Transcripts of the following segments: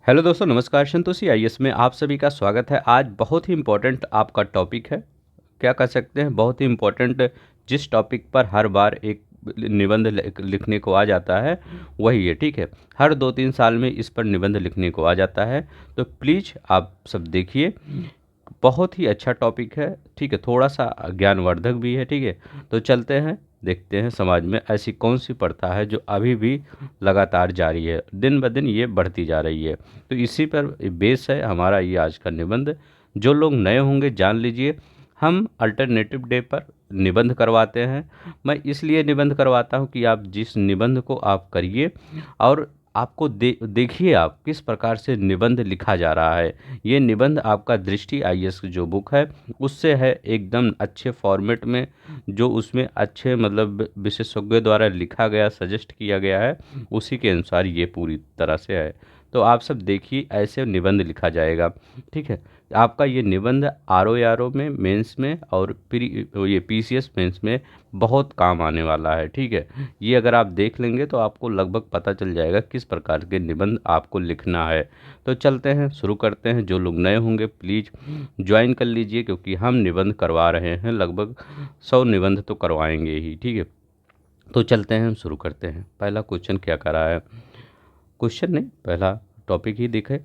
Hello दोस्तों, नमस्कार। Santoshi IAS में आप सभी का स्वागत है। आज बहुत ही इम्पोर्टेंट आपका टॉपिक है, क्या कह सकते हैं, बहुत ही इम्पोर्टेंट। जिस टॉपिक पर हर बार एक निबंध लिखने को आ जाता है वही है, ठीक है। हर 2-3 साल में इस पर निबंध लिखने को आ जाता है, तो प्लीज़ आप सब देखिए। बहुत ही अच्छा टॉपिक है, ठीक है। थोड़ा सा ज्ञानवर्धक भी है, ठीक है। तो चलते हैं, देखते हैं समाज में ऐसी कौन सी प्रथा है जो अभी भी लगातार जारी है, दिन ब दिन ये बढ़ती जा रही है। तो इसी पर बेस है हमारा ये आज का निबंध। जो लोग नए होंगे जान लीजिए, हम अल्टरनेटिव डे पर निबंध करवाते हैं। मैं इसलिए निबंध करवाता हूँ कि आप जिस निबंध को आप करिए और आपको देखिए आप किस प्रकार से निबंध लिखा जा रहा है। ये निबंध आपका दृष्टि आईएएस की जो बुक है उससे है, एकदम अच्छे फॉर्मेट में, जो उसमें अच्छे मतलब विशेषज्ञों द्वारा लिखा गया, सजेस्ट किया गया है, उसी के अनुसार ये पूरी तरह से है। तो आप सब देखिए, ऐसे निबंध लिखा जाएगा, ठीक है। आपका ये निबंध आर ओ में, मेंस में और प्री ये पीसीएस मेंस में बहुत काम आने वाला है, ठीक है। ये अगर आप देख लेंगे तो आपको लगभग पता चल जाएगा किस प्रकार के निबंध आपको लिखना है। तो चलते हैं, शुरू करते हैं। जो लोग नए होंगे प्लीज़ ज्वाइन कर लीजिए, क्योंकि हम निबंध करवा रहे हैं, लगभग 100 निबंध तो करवाएंगे ही, ठीक है। तो चलते हैं, हम शुरू करते हैं। पहला क्वेश्चन क्या करा है, क्वेश्चन नहीं, पहला टॉपिक ही देखें।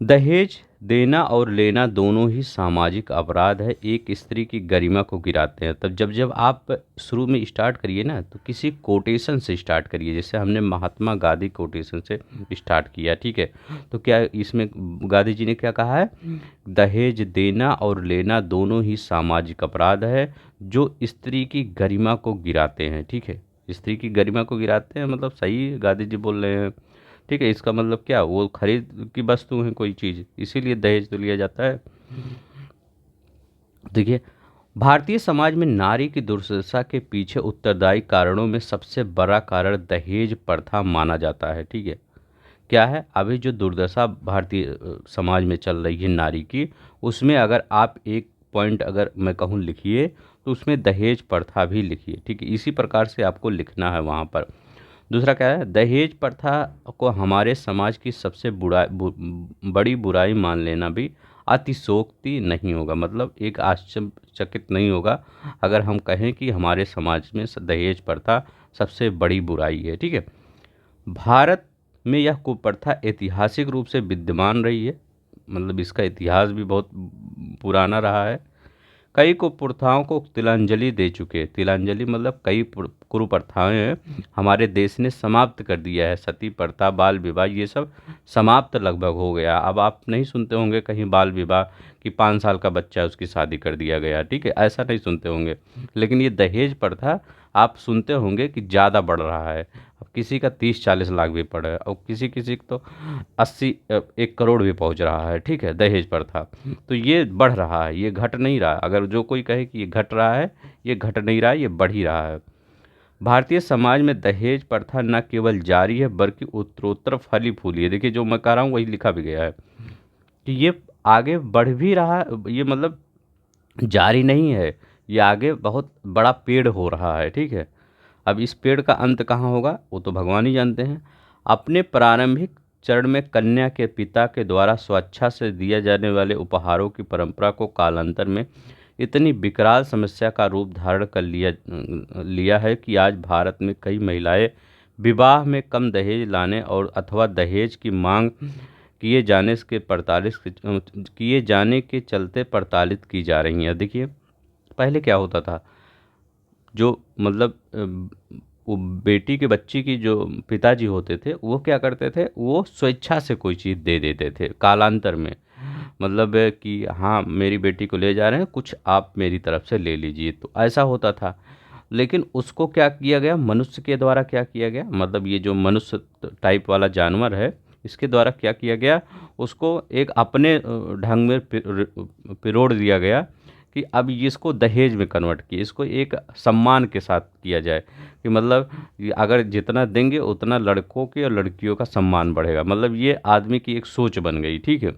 दहेज देना और लेना दोनों ही सामाजिक अपराध है, एक स्त्री की गरिमा को गिराते हैं। तब जब जब आप शुरू में स्टार्ट करिए ना, तो किसी कोटेशन से स्टार्ट करिए। जैसे हमने महात्मा गांधी कोटेशन से स्टार्ट किया, ठीक है। तो क्या इसमें गांधी जी ने क्या कहा है? दहेज देना और लेना दोनों ही सामाजिक अपराध है जो स्त्री की गरिमा को गिराते हैं, ठीक है। स्त्री की गरिमा को गिराते हैं मतलब सही गांधी जी बोल रहे हैं, ठीक है। इसका मतलब क्या, वो खरीद की वस्तु है कोई चीज़, इसीलिए दहेज तो लिया जाता है। देखिए, भारतीय समाज में नारी की दुर्दशा के पीछे उत्तरदायी कारणों में सबसे बड़ा कारण दहेज प्रथा माना जाता है, ठीक है। क्या है, अभी जो दुर्दशा भारतीय समाज में चल रही है नारी की, उसमें अगर आप एक पॉइंट अगर मैं कहूँ लिखिए, तो उसमें दहेज प्रथा भी लिखिए, ठीक है। इसी प्रकार से आपको लिखना है वहाँ पर। दूसरा क्या है, दहेज प्रथा को हमारे समाज की सबसे बड़ी बुराई मान लेना भी अतिशयोक्ति नहीं होगा, मतलब एक आश्चर्यचकित नहीं होगा अगर हम कहें कि हमारे समाज में दहेज प्रथा सबसे बड़ी बुराई है, ठीक है। भारत में यह कुप्रथा ऐतिहासिक रूप से विद्यमान रही है, मतलब इसका इतिहास भी बहुत पुराना रहा है। कई कुप्रथाओं को तिलांजलि दे चुके, तिलांजलि मतलब कई कुप्रथाएं हमारे देश ने समाप्त कर दिया है। सती प्रथा, बाल विवाह, ये सब समाप्त लगभग हो गया। अब आप नहीं सुनते होंगे कहीं बाल विवाह कि 5 साल का बच्चा है उसकी शादी कर दिया गया, ठीक है, ऐसा नहीं सुनते होंगे। लेकिन ये दहेज प्रथा आप सुनते होंगे कि ज़्यादा बढ़ रहा है। अब किसी का 30-40 लाख भी पड़ा है और किसी किसी का तो 80-1 करोड़ भी पहुंच रहा है, ठीक है, दहेज प्रथा। तो ये बढ़ रहा है, ये घट नहीं रहा। अगर जो कोई कहे कि ये घट रहा है, ये घट नहीं रहा है, ये बढ़ ही रहा है। भारतीय समाज में दहेज प्रथा न केवल जारी है बल्कि उत्तरोत्तर फली फूली है। देखिए, जो मैं कह रहा हूँ वही लिखा भी गया है कि ये आगे बढ़ भी रहा है, ये मतलब जारी नहीं है, ये आगे बहुत बड़ा पेड़ हो रहा है, ठीक है। अब इस पेड़ का अंत कहाँ होगा वो तो भगवान ही जानते हैं। अपने प्रारंभिक चरण में कन्या के पिता के द्वारा स्वेच्छा से दिए जाने वाले उपहारों की परंपरा को कालांतर में इतनी विकराल समस्या का रूप धारण कर लिया है कि आज भारत में कई महिलाएं विवाह में कम दहेज लाने और अथवा दहेज की मांग किए जाने के प्रताड़ित किए जाने के चलते प्रताड़ित की जा रही हैं। देखिए, पहले क्या होता था, जो मतलब वो बेटी के बच्ची की जो पिताजी होते थे वो क्या करते थे, वो स्वेच्छा से कोई चीज़ दे देते थे कालांतर में, मतलब कि हाँ मेरी बेटी को ले जा रहे हैं, कुछ आप मेरी तरफ से ले लीजिए, तो ऐसा होता था। लेकिन उसको क्या किया गया, मनुष्य के द्वारा क्या किया गया, मतलब ये जो मनुष्य टाइप वाला जानवर है इसके द्वारा क्या किया गया, उसको एक अपने ढंग में पिरोड़ दिया गया कि अब इसको दहेज में कन्वर्ट किए, इसको एक सम्मान के साथ किया जाए कि मतलब ये अगर जितना देंगे उतना लड़कों के और लड़कियों का सम्मान बढ़ेगा, मतलब ये आदमी की एक सोच बन गई, ठीक है।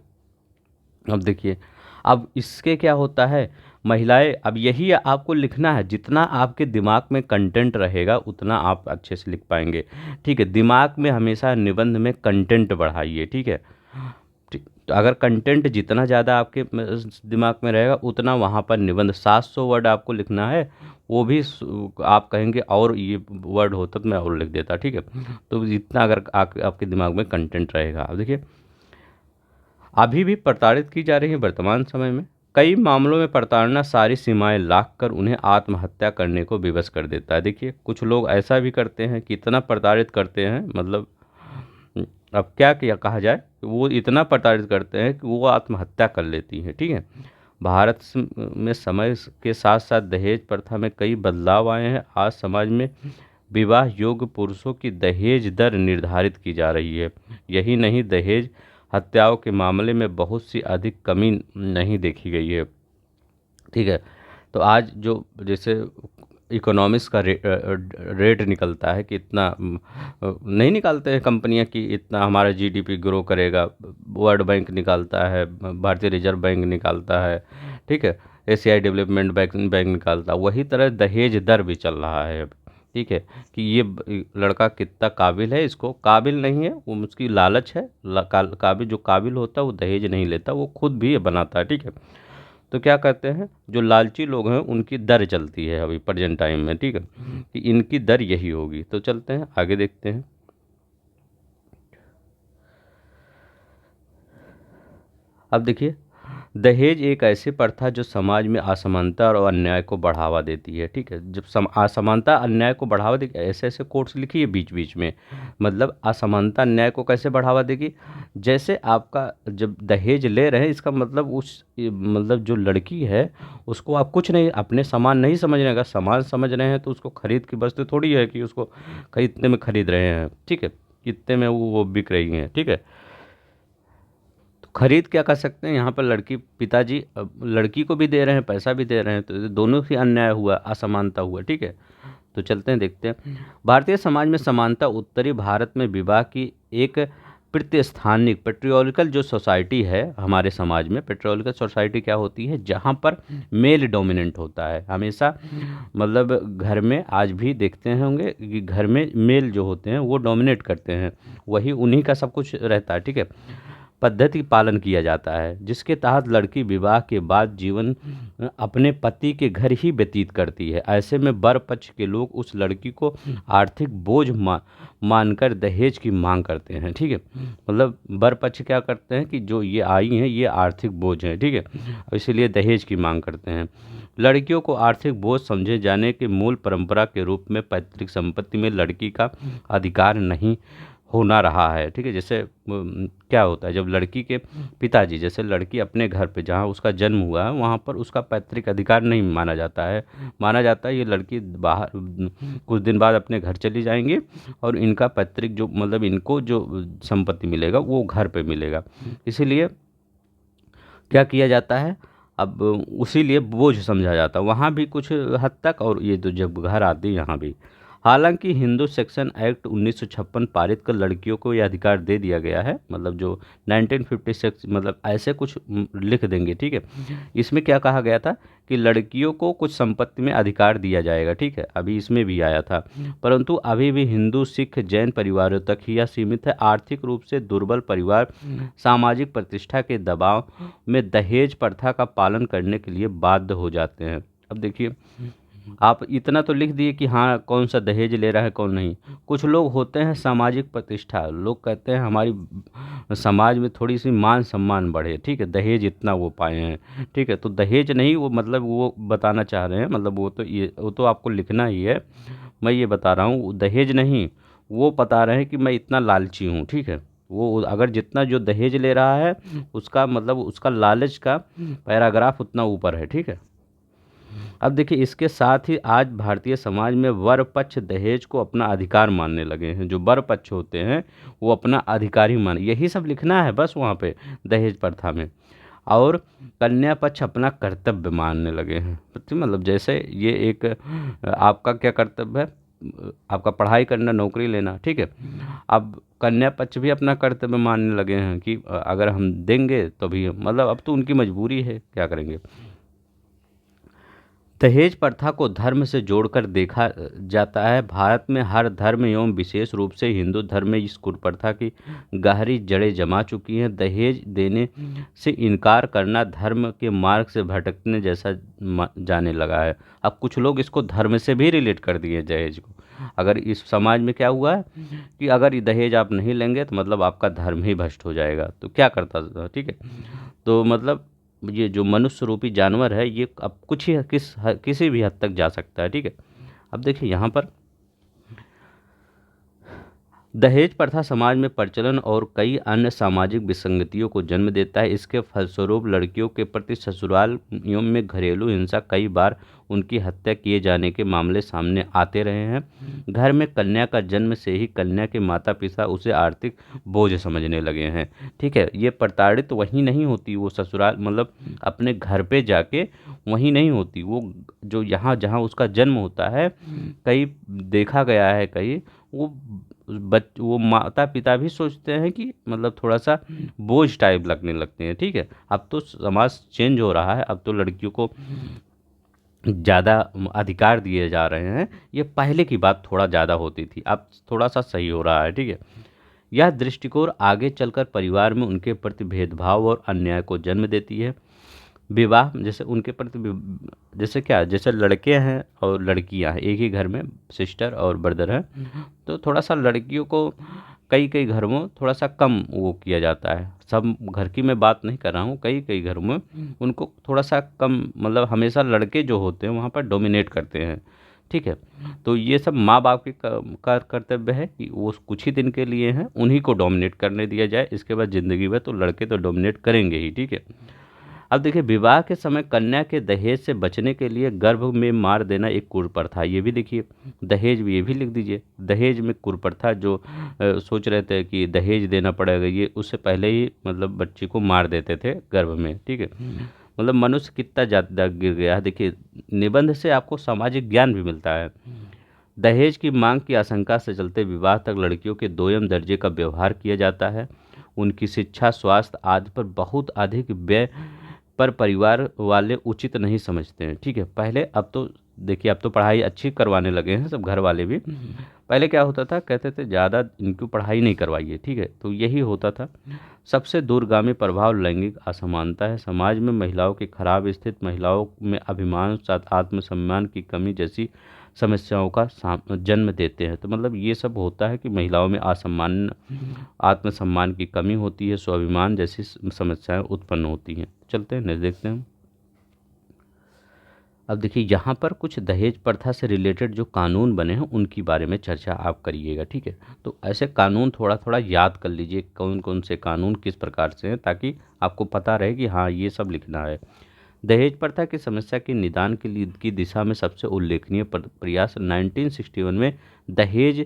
अब देखिए, अब इसके क्या होता है, महिलाएं, अब यही आपको लिखना है, जितना आपके दिमाग में कंटेंट रहेगा उतना आप अच्छे से लिख पाएंगे। ठीक है, दिमाग में हमेशा निबंध में कंटेंट बढ़ाइए। ठीक है, ठीक, तो अगर कंटेंट जितना ज़्यादा आपके दिमाग में रहेगा उतना वहाँ पर निबंध 700 वर्ड आपको लिखना है। वो भी आप कहेंगे और ये वर्ड होता तो मैं और लिख देता। ठीक है, तो जितना अगर आपके दिमाग में कंटेंट रहेगा। अब देखिए, अभी भी प्रताड़ित की जा रही है वर्तमान समय में। कई मामलों में प्रताड़ना सारी सीमाएं लांघ कर उन्हें आत्महत्या करने को विवश कर देता है। देखिए, कुछ लोग ऐसा भी करते हैं कि इतना प्रताड़ित करते हैं, मतलब अब क्या किया कहा जाए, वो इतना प्रताड़ित करते हैं कि वो आत्महत्या कर लेती हैं। ठीक है, भारत में समय के साथ साथ दहेज प्रथा में कई बदलाव आए हैं। आज समाज में विवाह योग्य पुरुषों की दहेज दर निर्धारित की जा रही है। यही नहीं, दहेज हत्याओं के मामले में बहुत सी अधिक कमी नहीं देखी गई है। ठीक है, तो आज जो जैसे इकोनॉमिक्स का रेट निकलता है कि इतना नहीं निकालते हैं कंपनियां कि इतना हमारा जीडीपी ग्रो करेगा। वर्ल्ड बैंक निकालता है, भारतीय रिजर्व बैंक निकालता है। ठीक है, एशियाई डेवलपमेंट बैंक निकालता है। वही तरह दहेज दर भी चल रहा है अब। ठीक है, कि ये लड़का कितना काबिल है, इसको काबिल नहीं है वो उसकी लालच है। काबिल, जो काबिल होता है वो दहेज नहीं लेता, वो खुद भी ये बनाता है। ठीक है, तो क्या कहते हैं, जो लालची लोग हैं उनकी दर चलती है अभी प्रेजेंट टाइम में। ठीक है, कि इनकी दर यही होगी। तो चलते हैं आगे, देखते हैं। अब देखिए, दहेज एक ऐसी प्रथा जो समाज में असमानता और अन्याय को बढ़ावा देती है। ठीक है, जब असमानता अन्याय को बढ़ावा देगी, ऐसे ऐसे कोट्स लिखिए बीच बीच में। मतलब असमानता अन्याय को कैसे बढ़ावा देगी, जैसे आपका जब दहेज ले रहे हैं, इसका मतलब मतलब जो लड़की है उसको आप कुछ नहीं, अपने सामान नहीं समझ रहे हैं। अगर सामान समझ रहे हैं तो उसको खरीद की वस्तु थोड़ी है कि उसको इतने में खरीद रहे हैं। ठीक है, कितने में वो बिक रही हैं। ठीक है, खरीद क्या कर सकते हैं, यहाँ पर लड़की पिताजी लड़की को भी दे रहे हैं, पैसा भी दे रहे हैं, तो ये दोनों ही अन्याय हुआ, असमानता हुआ। ठीक है, तो चलते हैं देखते हैं। भारतीय समाज में समानता उत्तरी भारत में विवाह की एक प्रतिस्थानिक पेट्रियोलिकल जो सोसाइटी है हमारे समाज में। पेट्रियोलिकल सोसाइटी क्या होती है, जहाँ पर मेल डोमिनेंट होता है हमेशा। मतलब घर में आज भी देखते हैं होंगे कि घर में मेल जो होते हैं वो डोमिनेट करते हैं, वही उन्हीं का सब कुछ रहता है। ठीक है, पद्धति पालन किया जाता है जिसके तहत लड़की विवाह के बाद जीवन अपने पति के घर ही व्यतीत करती है। ऐसे में वर पक्ष के लोग उस लड़की को आर्थिक बोझ मानकर दहेज की मांग करते हैं। ठीक है, मतलब वर पक्ष क्या करते हैं कि जो ये आई हैं ये आर्थिक बोझ हैं। ठीक है, इसीलिए दहेज की मांग करते हैं। लड़कियों को आर्थिक बोझ समझे जाने के मूल परंपरा के रूप में पैतृक संपत्ति में लड़की का अधिकार नहीं होना रहा है। ठीक है, जैसे क्या होता है, जब लड़की के पिताजी, जैसे लड़की अपने घर पे जहाँ उसका जन्म हुआ है वहाँ पर उसका पैतृक अधिकार नहीं माना जाता है। माना जाता है ये लड़की बाहर कुछ दिन बाद अपने घर चली जाएंगी और इनका पैतृक जो मतलब इनको जो संपत्ति मिलेगा वो घर पे मिलेगा। इसीलिए क्या किया जाता है, अब उसी लिए बोझ समझा जाता है वहाँ भी कुछ हद तक, और ये तो जब घर आती है यहाँ भी। हालांकि हिंदू सेक्शन एक्ट 1956 पारित कर लड़कियों को यह अधिकार दे दिया गया है। मतलब जो 1956, मतलब ऐसे कुछ लिख देंगे। ठीक है, इसमें क्या कहा गया था कि लड़कियों को कुछ संपत्ति में अधिकार दिया जाएगा। ठीक है, अभी इसमें भी आया था, परंतु अभी भी हिंदू सिख जैन परिवारों तक ही यह सीमित है। आर्थिक रूप से दुर्बल परिवार सामाजिक प्रतिष्ठा के दबाव में दहेज प्रथा का पालन करने के लिए बाध्य हो जाते हैं। अब देखिए, आप इतना तो लिख दिए कि हाँ कौन सा दहेज ले रहा है कौन नहीं। कुछ लोग होते हैं सामाजिक प्रतिष्ठा, लोग कहते हैं हमारी समाज में थोड़ी सी मान सम्मान बढ़े। ठीक है, दहेज इतना वो पाए हैं। ठीक है, तो दहेज नहीं, वो मतलब वो बताना चाह रहे हैं, मतलब वो तो आपको लिखना ही है। मैं ये बता रहा हूँ दहेज नहीं, वो बता रहे हैं कि मैं इतना लालची हूँ। ठीक है, वो अगर जितना जो दहेज ले रहा है उसका मतलब उसका लालच का पैराग्राफ उतना ऊपर है। ठीक है, अब देखिए, इसके साथ ही आज भारतीय समाज में वर पक्ष दहेज को अपना अधिकार मानने लगे हैं। जो वर पक्ष होते हैं वो अपना अधिकार ही मान, यही सब लिखना है बस वहाँ पे दहेज प्रथा में। और कन्या पक्ष अपना कर्तव्य मानने लगे हैं। मतलब जैसे ये एक आपका क्या कर्तव्य है, आपका पढ़ाई करना, नौकरी लेना। ठीक है, अब कन्या पक्ष भी अपना कर्तव्य मानने लगे हैं कि अगर हम देंगे तो भी, मतलब अब तो उनकी मजबूरी है, क्या करेंगे। दहेज प्रथा को धर्म से जोड़कर देखा जाता है। भारत में हर धर्म एवं विशेष रूप से हिंदू धर्म में इस कुप्रथा की गहरी जड़ें जमा चुकी हैं। दहेज देने से इनकार करना धर्म के मार्ग से भटकने जैसा जाने लगा है। अब कुछ लोग इसको धर्म से भी रिलेट कर दिए दहेज को। अगर इस समाज में क्या हुआ है कि अगर ये दहेज आप नहीं लेंगे तो मतलब आपका धर्म ही भ्रष्ट हो जाएगा, तो क्या करता था, ठीक है। तो मतलब ये जो मनुष्य रूपी जानवर है ये अब कुछ ही किसी भी हद तक जा सकता है, ठीक है। अब देखिए यहाँ पर दहेज प्रथा समाज में प्रचलन और कई अन्य सामाजिक विसंगतियों को जन्म देता है। इसके फलस्वरूप लड़कियों के प्रति ससुराल एवं में घरेलू हिंसा, कई बार उनकी हत्या किए जाने के मामले सामने आते रहे हैं। घर में कन्या का जन्म से ही कन्या के माता पिता उसे आर्थिक बोझ समझने लगे हैं, ठीक है। ये प्रताड़ित वहीं नहीं होती, वो ससुराल मतलब अपने घर पे जाके वहीं नहीं होती, वो जो यहाँ जहाँ उसका जन्म होता है, कई देखा गया है, कई वो माता पिता भी सोचते हैं कि मतलब थोड़ा सा बोझ टाइप लगने लगते हैं, ठीक है। अब तो समाज चेंज हो रहा है, अब तो लड़कियों को ज़्यादा अधिकार दिए जा रहे हैं। ये पहले की बात थोड़ा ज़्यादा होती थी, अब थोड़ा सा सही हो रहा है, ठीक है। यह दृष्टिकोण आगे चलकर परिवार में उनके प्रति भेदभाव और अन्याय को जन्म देती है। विवाह जैसे उनके प्रति जैसे क्या, जैसे लड़के हैं और लड़कियां हैं, एक ही घर में सिस्टर और ब्रदर हैं, तो थोड़ा सा लड़कियों को कई कई घरों में थोड़ा सा कम वो किया जाता है। सब घर की मैं बात नहीं कर रहा हूँ, कई कई घरों में उनको थोड़ा सा कम, मतलब हमेशा लड़के जो होते हैं वहाँ पर डोमिनेट करते हैं, ठीक है। तो ये सब माँ बाप का कर्तव्य है कि वो कुछ ही दिन के लिए हैं, उन्हीं को डोमिनेट करने दिया जाए। इसके बाद ज़िंदगी भर तो लड़के तो डोमिनेट करेंगे ही, ठीक है। अब देखिए, विवाह के समय कन्या के दहेज से बचने के लिए गर्भ में मार देना एक कुप्रथा। ये भी देखिए, दहेज भी, ये भी लिख दीजिए, दहेज में कुप्रथा जो सोच रहे थे कि दहेज देना पड़ेगा, ये उससे पहले ही मतलब बच्ची को मार देते थे गर्भ में, ठीक है। मतलब मनुष्य कितना ज़्यादा गिर गया है। देखिए, निबंध से आपको सामाजिक ज्ञान भी मिलता है। दहेज की मांग की आशंका से चलते विवाह तक लड़कियों के दोयम दर्जे का व्यवहार किया जाता है। उनकी शिक्षा, स्वास्थ्य आदि पर बहुत अधिक व्यय पर परिवार वाले उचित नहीं समझते हैं, ठीक है। पहले, अब तो देखिए, अब तो पढ़ाई अच्छी करवाने लगे हैं सब घर वाले भी। पहले क्या होता था, कहते थे ज़्यादा इनकी पढ़ाई नहीं करवाइए, ठीक है। तो यही होता था। सबसे दूरगामी प्रभाव लैंगिक असमानता है। समाज में महिलाओं की खराब स्थिति महिलाओं में अभिमान, साथ आत्मसम्मान की कमी जैसी समस्याओं का जन्म देते हैं। तो मतलब ये सब होता है कि महिलाओं में असम्मान, आत्मसम्मान की कमी होती है, स्वाभिमान जैसी समस्याएं उत्पन्न होती हैं। चलते हैं, देखते हैं। अब देखिए, यहाँ पर कुछ दहेज प्रथा से रिलेटेड जो कानून बने हैं उनकी बारे में चर्चा आप करिएगा, ठीक है। तो ऐसे कानून थोड़ा थोड़ा याद कर लीजिए, कौन कौन से कानून किस प्रकार से हैं, ताकि आपको पता रहे कि हाँ ये सब लिखना है। दहेज प्रथा की समस्या के निदान के लिए की दिशा में सबसे उल्लेखनीय प्रयास 1961 में दहेज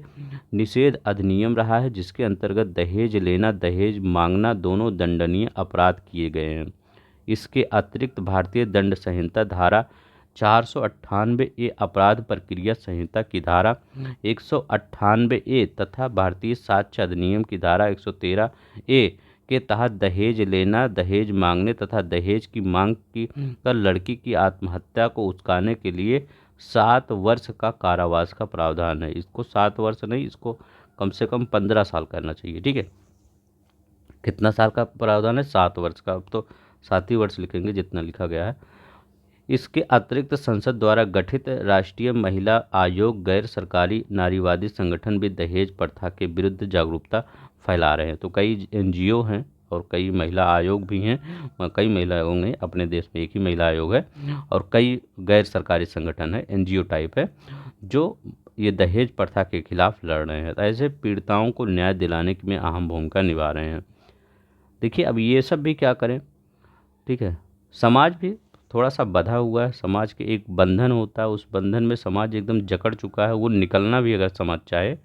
निषेध अधिनियम रहा है, जिसके अंतर्गत दहेज लेना, दहेज मांगना दोनों दंडनीय अपराध किए गए हैं। इसके अतिरिक्त भारतीय दंड संहिता धारा 498 ए, अपराध प्रक्रिया संहिता की धारा 198 ए तथा भारतीय साक्ष्य अधिनियम की धारा 113 ए के तहत दहेज लेना, दहेज मांगने तथा दहेज की मांग की कर लड़की की आत्महत्या को उकसाने के लिए 7 वर्ष का कारावास का प्रावधान है। इसको 7 वर्ष नहीं, इसको कम से कम 15 साल करना चाहिए, ठीक है। कितना साल का प्रावधान है? 7 वर्ष का। अब तो 7 ही वर्ष लिखेंगे जितना लिखा गया है। इसके अतिरिक्त संसद द्वारा गठित राष्ट्रीय महिला आयोग, गैर सरकारी नारीवादी संगठन भी दहेज प्रथा के विरुद्ध जागरूकता फैला रहे हैं। तो कई एनजीओ हैं और कई महिला आयोग भी हैं, कई महिला आयोग हैं अपने देश में, एक ही महिला आयोग है, और कई गैर सरकारी संगठन है, एनजीओ टाइप है, जो ये दहेज प्रथा के खिलाफ लड़ रहे हैं। ऐसे पीड़िताओं को न्याय दिलाने में अहम भूमिका निभा रहे हैं। देखिए, अब ये सब भी क्या करें, ठीक है। समाज भी थोड़ा सा बंधा हुआ है, समाज के एक बंधन होता है, उस बंधन में समाज एकदम जकड़ चुका है। वो निकलना भी अगर समाज चाहे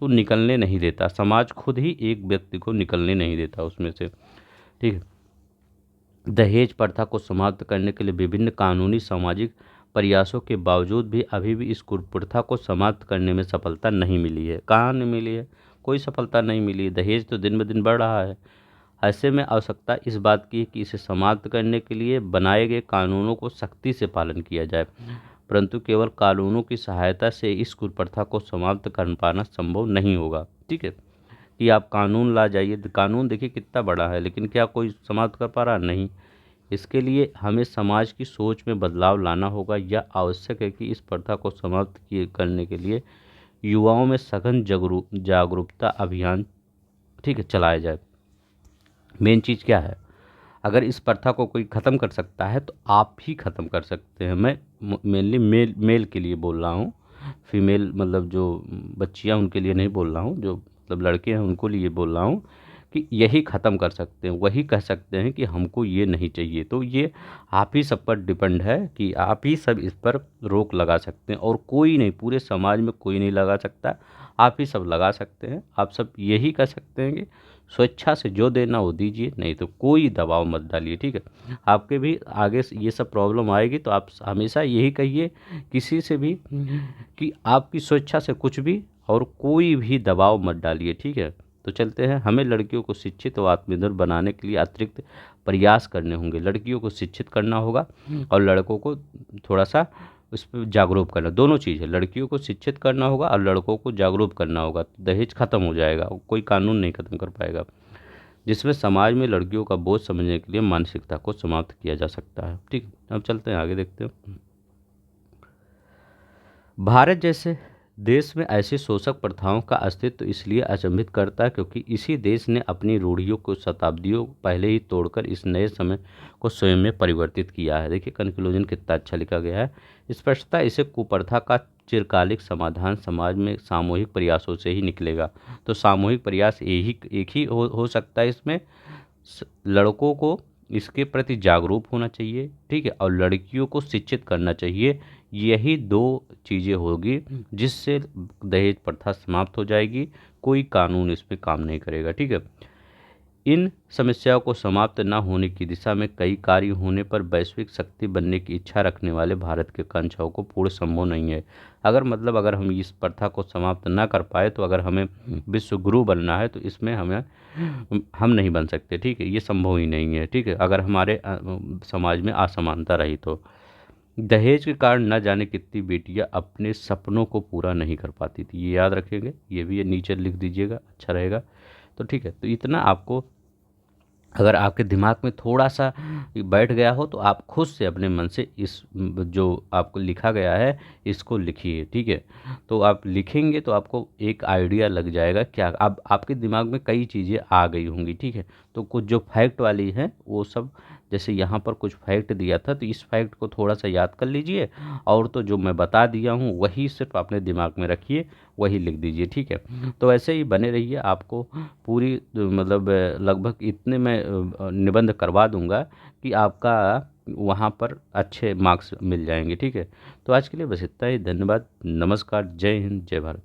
तो निकलने नहीं देता, समाज खुद ही एक व्यक्ति को निकलने नहीं देता उसमें से, ठीक है। दहेज प्रथा को समाप्त करने के लिए विभिन्न कानूनी सामाजिक प्रयासों के बावजूद भी अभी भी इस कुप्रथा को समाप्त करने में सफलता नहीं मिली है। कहाँ नहीं मिली है? कोई सफलता नहीं मिली है। दहेज तो दिन ब दिन बढ़ रहा है। ऐसे में आवश्यकता इस बात की है कि इसे समाप्त करने के लिए बनाए गए कानूनों को सख्ती से पालन किया जाए। परंतु केवल कानूनों की सहायता से इस कुप्रथा को समाप्त कर पाना संभव नहीं होगा। ठीक है, कि आप कानून ला जाइए, कानून देखिए कितना बड़ा है, लेकिन क्या कोई समाप्त कर पा रहा? नहीं। इसके लिए हमें समाज की सोच में बदलाव लाना होगा। यह आवश्यक है कि इस प्रथा को समाप्त किए करने के लिए युवाओं में सघन जागरूकता अभियान, ठीक है, चलाया जाए। मेन चीज़ क्या है, अगर इस प्रथा को कोई ख़त्म कर सकता है तो आप ही ख़त्म कर सकते हैं। मैं मेनली मेल के लिए बोल रहा हूँ, फीमेल मतलब जो बच्चियाँ उनके लिए नहीं बोल रहा हूँ, जो मतलब लड़के हैं उनको लिए बोल रहा हूँ कि यही ख़त्म कर सकते हैं, वही कह सकते हैं कि हमको ये नहीं चाहिए। तो ये आप ही सब पर डिपेंड है कि आप ही सब इस पर रोक लगा सकते हैं, और कोई नहीं, पूरे समाज में कोई नहीं लगा सकता, आप ही सब लगा सकते हैं। आप सब यही कह सकते हैं कि स्वेच्छा से जो देना वो दीजिए, नहीं तो कोई दबाव मत डालिए। ठीक है, आपके भी आगे से ये सब प्रॉब्लम आएगी तो आप हमेशा यही कहिए किसी से भी कि आपकी स्वेच्छा से कुछ भी और कोई भी दबाव मत डालिए। ठीक है, तो चलते हैं। हमें लड़कियों को शिक्षित और आत्मनिर्भर बनाने के लिए अतिरिक्त प्रयास करने होंगे। लड़कियों को शिक्षित करना होगा और लड़कों को थोड़ा सा उस पर जागरूक करना, दोनों चीज़ है। लड़कियों को शिक्षित करना होगा और लड़कों को जागरूक करना होगा, तो दहेज खत्म हो जाएगा, कोई कानून नहीं खत्म कर पाएगा। जिसमें समाज में लड़कियों का बोझ समझने के लिए मानसिकता को समाप्त किया जा सकता है। ठीक, अब चलते हैं आगे, देखते हैं। भारत जैसे देश में ऐसी शोषक प्रथाओं का अस्तित्व इसलिए अचंभित करता है क्योंकि इसी देश ने अपनी रूढ़ियों को शताब्दियों पहले ही तोड़कर इस नए समय को स्वयं में परिवर्तित किया है। देखिए कंक्लूजन कितना अच्छा लिखा गया है। स्पष्टता इसे कुप्रथा का चिरकालिक समाधान समाज में सामूहिक प्रयासों से ही निकलेगा। तो सामूहिक प्रयास यही एक ही हो सकता है इसमें। लड़कों को इसके प्रति जागरूक होना चाहिए, ठीक है, और लड़कियों को शिक्षित करना चाहिए। यही दो चीज़ें होगी जिससे दहेज प्रथा समाप्त हो जाएगी, कोई कानून इस पे काम नहीं करेगा। ठीक है, इन समस्याओं को समाप्त न होने की दिशा में कई कार्य होने पर वैश्विक शक्ति बनने की इच्छा रखने वाले भारत के कांक्षाओं को पूर्ण संभव नहीं है। अगर हम इस प्रथा को समाप्त ना कर पाए तो अगर हमें विश्व गुरु बनना है तो इसमें हम नहीं बन सकते। ठीक है, ये संभव ही नहीं है। ठीक है, अगर हमारे समाज में असमानता रही तो दहेज के कारण न जाने कितनी बेटियां अपने सपनों को पूरा नहीं कर पाती थी। ये याद रखेंगे, ये भी ये नीचे लिख दीजिएगा, अच्छा रहेगा। तो ठीक है, तो इतना आपको अगर आपके दिमाग में थोड़ा सा बैठ गया हो तो आप खुद से अपने मन से इस जो आपको लिखा गया है इसको लिखिए। ठीक है, तो आप लिखेंगे तो आपको एक आइडिया लग जाएगा, क्या अब आपके दिमाग में कई चीज़ें आ गई होंगी। ठीक है, तो कुछ जो फैक्ट वाली है वो सब, जैसे यहाँ पर कुछ फैक्ट दिया था तो इस फैक्ट को थोड़ा सा याद कर लीजिए, और तो जो मैं बता दिया हूँ वही सिर्फ अपने दिमाग में रखिए, वही लिख दीजिए। ठीक है, तो ऐसे ही बने रहिए। आपको पूरी मतलब लगभग इतने मैं निबंध करवा दूंगा कि आपका वहाँ पर अच्छे मार्क्स मिल जाएंगे। ठीक है, तो आज के लिए बस इतना ही। धन्यवाद, नमस्कार, जय हिंद, जय भारत।